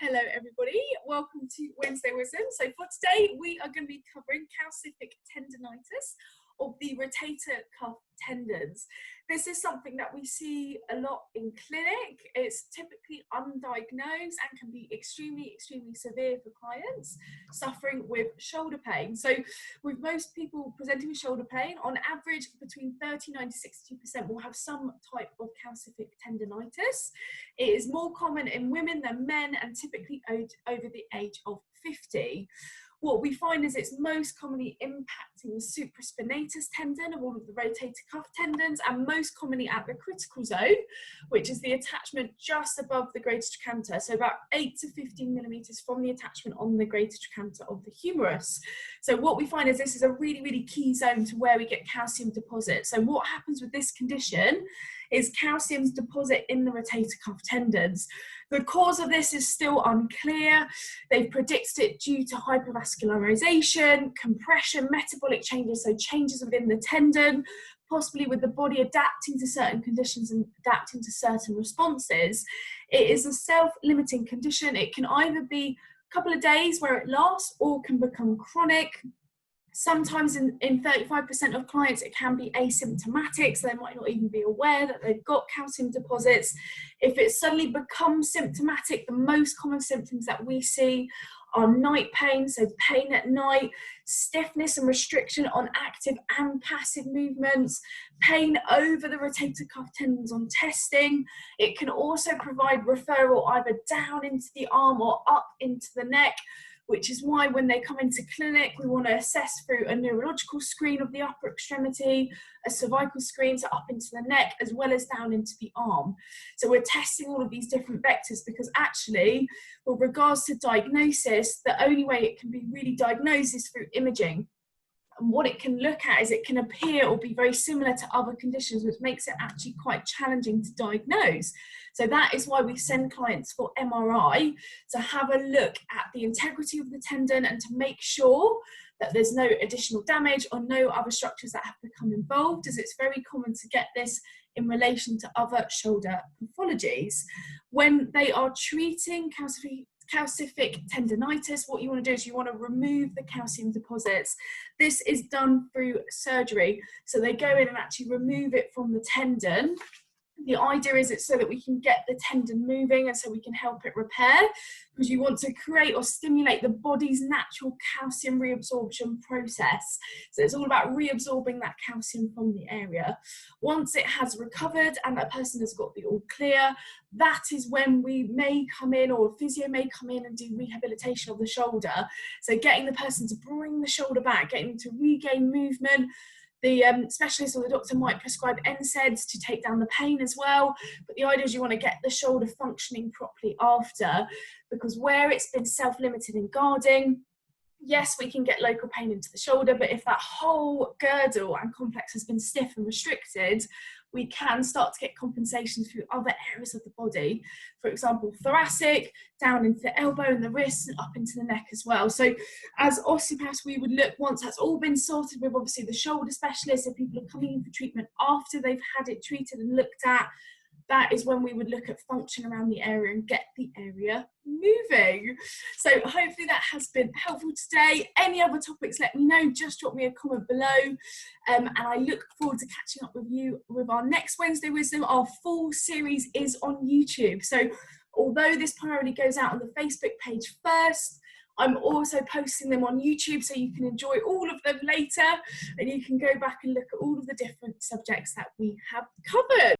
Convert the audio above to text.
Hello everybody, welcome to Wednesday Wisdom. So for today we are going to be covering calcific tendonitis of the rotator cuff tendons. This is something that we see a lot in clinic. It's typically undiagnosed and can be extremely severe for clients suffering with shoulder pain. So with most people presenting with shoulder pain, on average between 39 to 60% will have some type of calcific tendonitis. It is more common in women than men and typically over the age of 50. What we find is it's most commonly impacting the supraspinatus tendon of all of the rotator cuff tendons, and most commonly at the critical zone, which is the attachment just above the greater trochanter, so about 8 to 15 millimeters from the attachment on the greater trochanter of the humerus. So what we find is this is a really key zone to where we get calcium deposit. So what happens with this condition is calcium's deposit in the rotator cuff tendons. The cause of this is still unclear. They've predicted it due to hypervascularization, compression, metabolic changes, so changes within the tendon, possibly with the body adapting to certain conditions and adapting to certain responses. It is a self-limiting condition. It can either be a couple of days where it lasts or can become chronic. Sometimes in 35% of clients, it can be asymptomatic, so they might not even be aware that they've got calcium deposits. If it suddenly becomes symptomatic, the most common symptoms that we see are night pain, so pain at night, stiffness and restriction on active and passive movements, pain over the rotator cuff tendons on testing. It can also provide referral either down into the arm or up into the neck, which is why when they come into clinic, we want to assess through a neurological screen of the upper extremity, a cervical screen, so up into the neck, as well as down into the arm. So we're testing all of these different vectors because actually, with regards to diagnosis, the only way it can be really diagnosed is through imaging. And what it can look at is it can appear or be very similar to other conditions, which makes it actually quite challenging to diagnose. So that is why we send clients for MRI to have a look at the integrity of the tendon and to make sure that there's no additional damage or no other structures that have become involved, as it's very common to get this in relation to other shoulder pathologies. When they are treating calcific tendonitis, what you want to do is you want to remove the calcium deposits. This is done through surgery. So they go in and actually remove it from the tendon. The idea is it's so that we can get the tendon moving and so we can help it repair, because you want to create or stimulate the body's natural calcium reabsorption process. So it's all about reabsorbing that calcium from the area. Once it has recovered and that person has got the all clear, that is when we may come in, or a physio may come in and do rehabilitation of the shoulder. So getting the person to bring the shoulder back, getting them to regain movement. The specialist or the doctor might prescribe NSAIDs to take down the pain as well, but the idea is you want to get the shoulder functioning properly after, because where it's been self-limited in guarding, yes, we can get local pain into the shoulder, but if that whole girdle and complex has been stiff and restricted, we can start to get compensations through other areas of the body. For example, thoracic, down into the elbow and the wrist, and up into the neck as well. So as osteopaths, we would look, once that's all been sorted with obviously the shoulder specialist, if people are coming in for treatment after they've had it treated and looked at, that is when we would look at function around the area and get the area moving. So hopefully that has been helpful today. Any other topics, let me know. Just drop me a comment below. And I look forward to catching up with you with our next Wednesday Wisdom. Our full series is on YouTube. So although this primarily goes out on the Facebook page first, I'm also posting them on YouTube so you can enjoy all of them later and you can go back and look at all of the different subjects that we have covered.